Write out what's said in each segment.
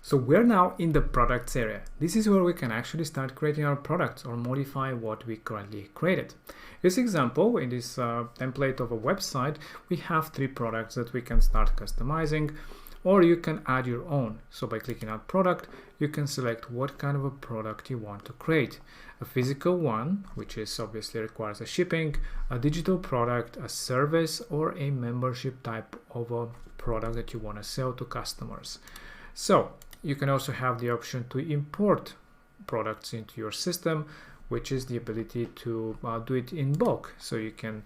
So we're now in the products area. This is where we can actually start creating our products or modify what we currently created. This example, in this template of a website, we have 3 products that we can start customizing, or you can add your own. So by clicking on product, you can select what kind of a product you want to create. A physical one, which is obviously requires a shipping, a digital product, a service, or a membership type of a product that you want to sell to customers. So you can also have the option to import products into your system, which is the ability to do it in bulk. So you can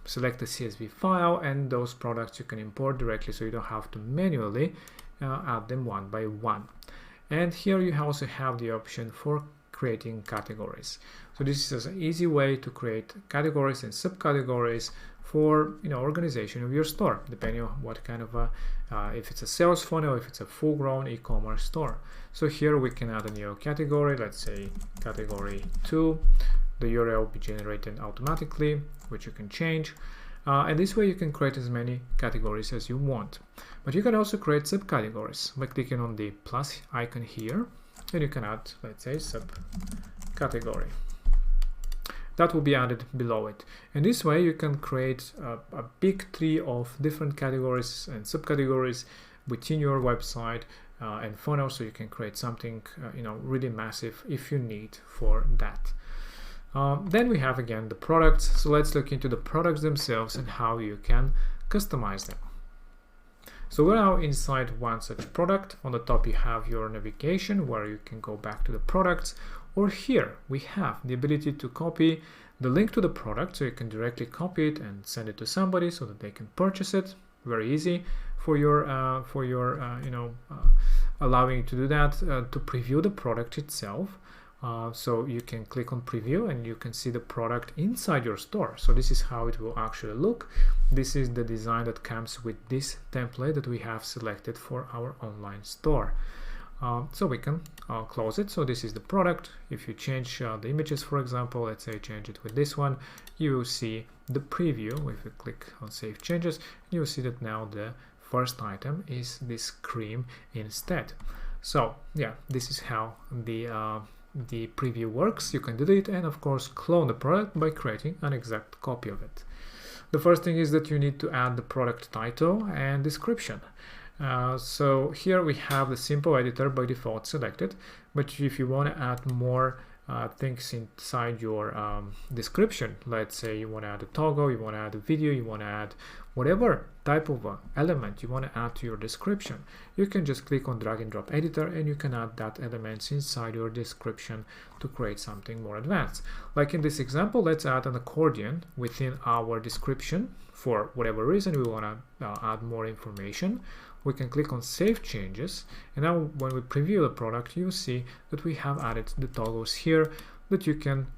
select the CSV file, and those products you can import directly, so you don't have to manually add them one by one. And here you also have the option for creating categories. So this is an easy way to create categories and subcategories for organization of your store, depending on what kind of if it's a sales funnel, if it's a full-grown e-commerce store. So here we can add a new category, let's say category 2. The URL will be generated automatically, which you can change. And this way you can create as many categories as you want. But you can also create subcategories by clicking on the plus icon here, and you can add, let's say, subcategory. That will be added below it. And this way you can create a big tree of different categories and subcategories within your website and funnel, so you can create something really massive if you need for that. Then we have again the products. So let's look into the products themselves and how you can customize them. So we're now inside one such product. On the top you have your navigation where you can go back to the products, or here we have the ability to copy the link to the product, so you can directly copy it and send it to somebody so that they can purchase it. Very easy for your allowing you to do that, to preview the product itself. So you can click on preview and you can see the product inside your store. So this is how it will actually look. This is the design that comes with this template that we have selected for our online store. So we can close it. So this is the product. If you change the images, for example, let's say change it with this one, you will see the preview. If you click on save changes, you will see that now the first item is this cream instead. So yeah, this is how the preview works. You can delete and of course clone the product by creating an exact copy of it. The first thing is that you need to add the product title and description. So here we have the simple editor by default selected, but if you want to add more things inside your description, let's say you want to add a toggle, you want to add a video, you want to add whatever type of element you want to add to your description, you can just click on drag and drop editor and you can add that element inside your description to create something more advanced. Like in this example, let's add an accordion within our description. For whatever reason we want to add more information, we can click on save changes, and now when we preview the product, you see that we have added the toggles here that you can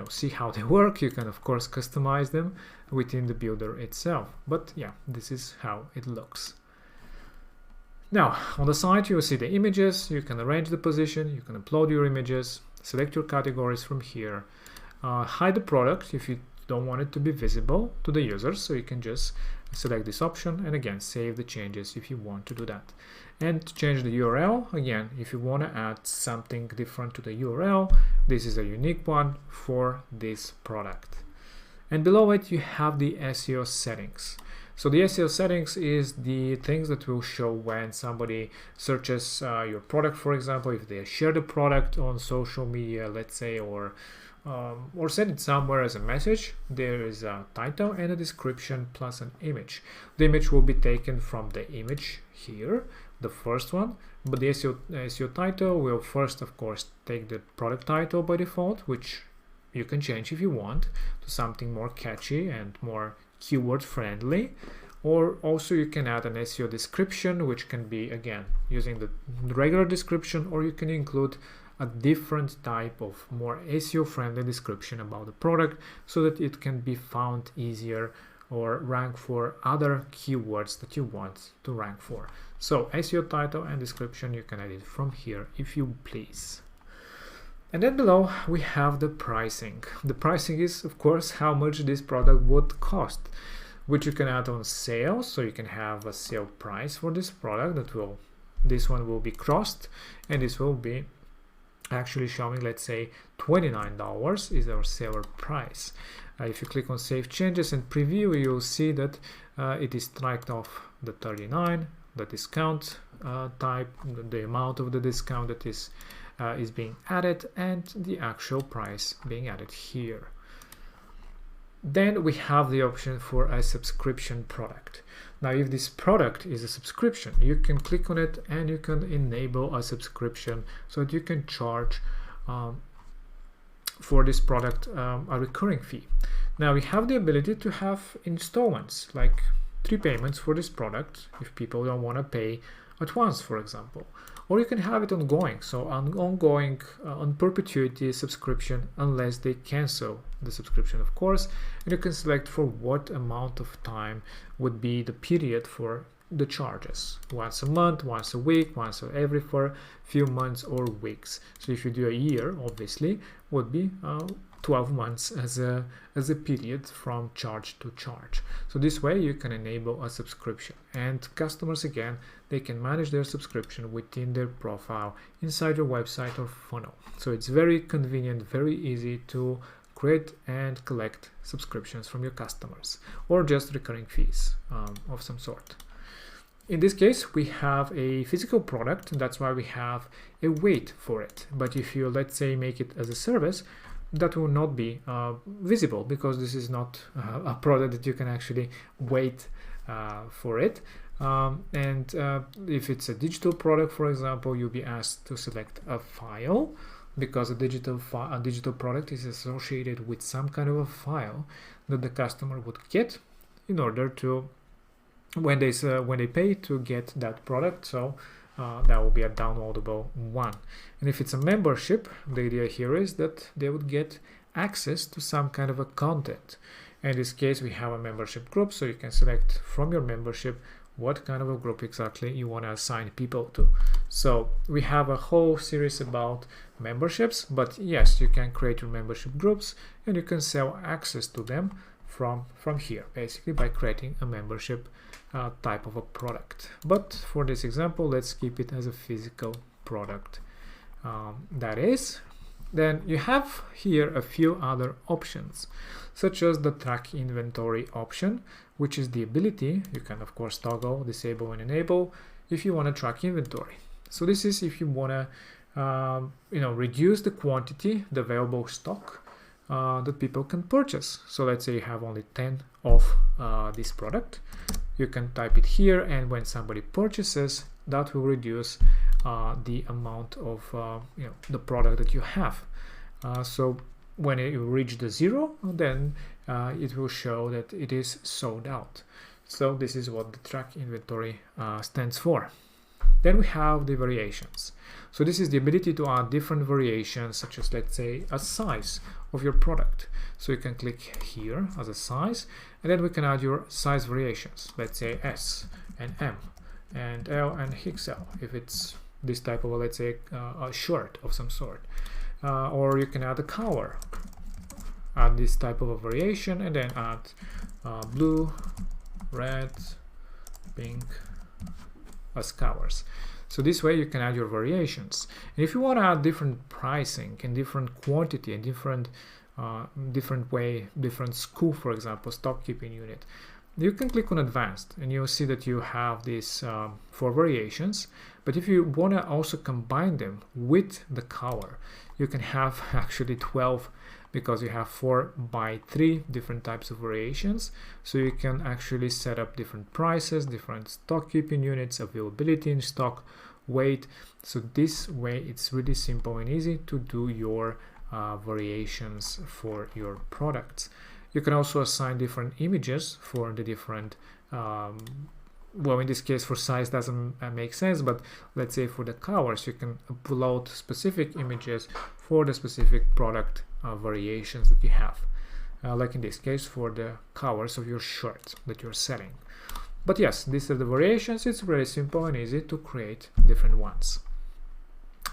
see how they work. You can of course customize them within the builder itself, but yeah, this is how it looks. Now on the side you will see the images. You can arrange the position, you can upload your images, select your categories from here, hide the product if you don't want it to be visible to the users, so you can just select this option and again save the changes if you want to do that. And to change the URL, again, if you want to add something different to the URL, this is a unique one for this product. And below it you have the SEO settings. So the SEO settings is the things that will show when somebody searches your product, for example, if they share the product on social media, let's say, or send it somewhere as a message. There is a title and a description plus an image. The image will be taken from the image here, the first one, but the SEO title will first of course take the product title by default, which you can change if you want to something more catchy and more keyword friendly, or also you can add an SEO description, which can be again using the regular description, or you can include a different type of more SEO friendly description about the product so that it can be found easier or rank for other keywords that you want to rank for. So SEO title and description, you can edit from here if you please. And then below we have the pricing. The pricing is of course how much this product would cost, which you can add on sale. So you can have a sale price for this product that will this one will be crossed, and this will be actually showing, let's say, $29 is our seller price. If you click on Save Changes and Preview, you'll see that it is striked off the 39, the discount type, the amount of the discount that is being added, and the actual price being added here. Then we have the option for a subscription product. Now, if this product is a subscription, you can click on it and you can enable a subscription so that you can charge for this product a recurring fee. Now, we have the ability to have installments, like 3 payments for this product if people don't want to pay at once, for example. Or you can have it ongoing, so an ongoing on perpetuity subscription unless they cancel the subscription, of course. And you can select for what amount of time would be the period for the charges. Once a month, once a week, once every for few months or weeks. So if you do a year, obviously would be 12 months as a period from charge to charge. So this way you can enable a subscription, and customers, again, they can manage their subscription within their profile inside your website or funnel. So it's very convenient, very easy to create and collect subscriptions from your customers, or just recurring fees of some sort. In this case, we have a physical product, that's why we have a wait for it. But if you, let's say, make it as a service, that will not be visible, because this is not a product that you can actually wait for it. If it's a digital product, for example, you'll be asked to select a file, because a digital product is associated with some kind of a file that the customer would get in order to, when they pay to get that product. So that will be a downloadable one. And if it's a membership, the idea here is that they would get access to some kind of a content. In this case, we have a membership group, so you can select from your membership what kind of a group exactly you want to assign people to. So we have a whole series about memberships, but yes, you can create your membership groups and you can sell access to them from here, basically by creating a membership type of a product. But for this example, let's keep it as a physical product. That is, then you have here a few other options, such as the track inventory option, which is the ability, you can of course toggle, disable and enable if you want to track inventory. So this is if you want to reduce the quantity, the available stock that people can purchase. So let's say you have only 10 of this product, you can type it here, and when somebody purchases, that will reduce the amount of the product that you have. So when you reach the 0, then it will show that it is sold out. So this is what the track inventory stands for. Then we have the variations. So this is the ability to add different variations, such as, let's say, a size of your product. So you can click here as a size, and then we can add your size variations, let's say S and M and L and XL if it's this type of, let's say, a shirt of some sort. Or you can add a color, add this type of a variation, and then add blue, red, pink as colors. So this way you can add your variations. And if you want to add different pricing and different quantity and different SKU, for example, stock keeping unit, you can click on advanced and you'll see that you have these 4 variations. But if you want to also combine them with the color, you can have actually 12, because you have 4 by 3 different types of variations. So you can actually set up different prices, different stock keeping units, availability in stock, weight. So this way it's really simple and easy to do your variations for your products. You can also assign different images for the different well, in this case for size doesn't make sense, but let's say for the colors you can upload specific images for the specific product variations that you have, like in this case for the colors of your shirt that you're selling. But yes, these are the variations. It's very simple and easy to create different ones.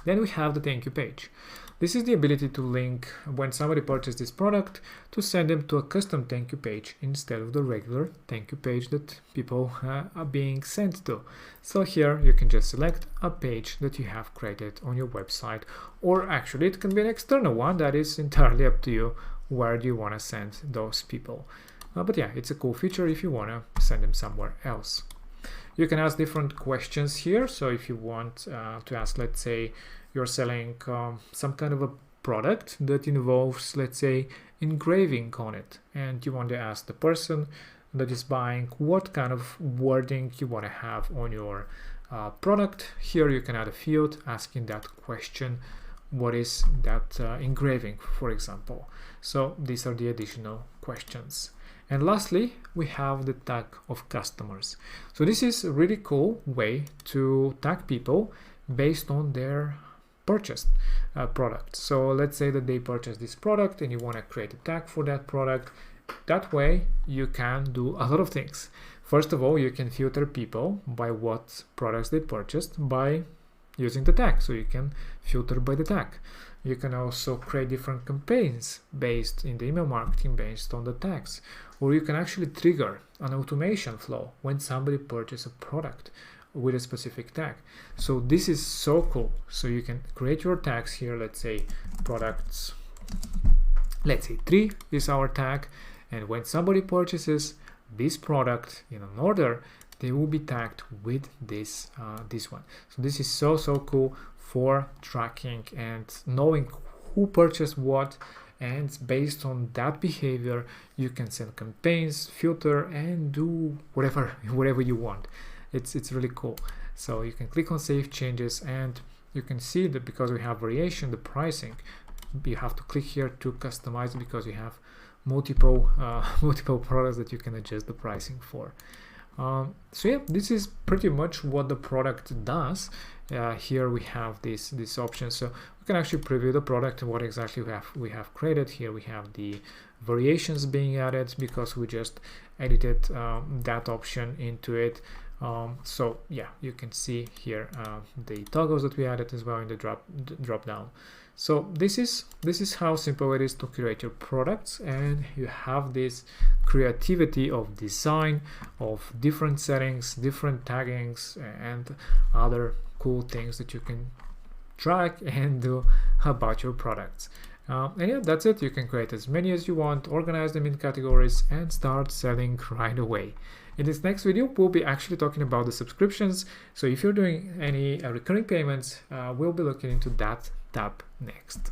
Then we have the thank you page. This is the ability to link when somebody purchased this product to send them to a custom thank you page instead of the regular thank you page that people are being sent to. So here you can just select a page that you have created on your website, or actually it can be an external one. That is entirely up to you. Where do you want to send those people? But yeah, it's a cool feature if you want to send them somewhere else. You can ask different questions here. So if you want to ask, let's say you're selling some kind of a product that involves, let's say, engraving on it, and you want to ask the person that is buying what kind of wording you want to have on your product. Here you can add a field asking that question, what is that engraving, for example. So these are the additional questions. And lastly, we have the tag of customers. So this is a really cool way to tag people based on their purchased product. So let's say that they purchased this product and you want to create a tag for that product. That way you can do a lot of things. First of all, you can filter people by what products they purchased by using the tag. So you can filter by the tag. You can also create different campaigns based in the email marketing based on the tags. Or you can actually trigger an automation flow when somebody purchases a product with a specific tag. So this is so cool. So you can create your tags here. Let's say products, let's say 3 is our tag, and when somebody purchases this product in an order, they will be tagged with this one. So this is so cool for tracking and knowing who purchased what, and based on that behavior you can send campaigns, filter, and do whatever you want. It's really cool. So you can click on save changes, and you can see that because we have variation, the pricing, you have to click here to customize because you have multiple products that you can adjust the pricing for. So yeah, this is pretty much what the product does. Here we have this option, so we can actually preview the product and what exactly we have created. Here we have the variations being added because we just edited that option into it. So yeah, you can see here the toggles that we added as well in the drop down. So this is how simple it is to create your products, and you have this creativity of design, of different settings, different taggings, and other cool things that you can track and do about your products. And yeah, that's it. You can create as many as you want, organize them in categories, and start selling right away. In this next video, we'll be actually talking about the subscriptions. So if you're doing any recurring payments, we'll be looking into that tab next.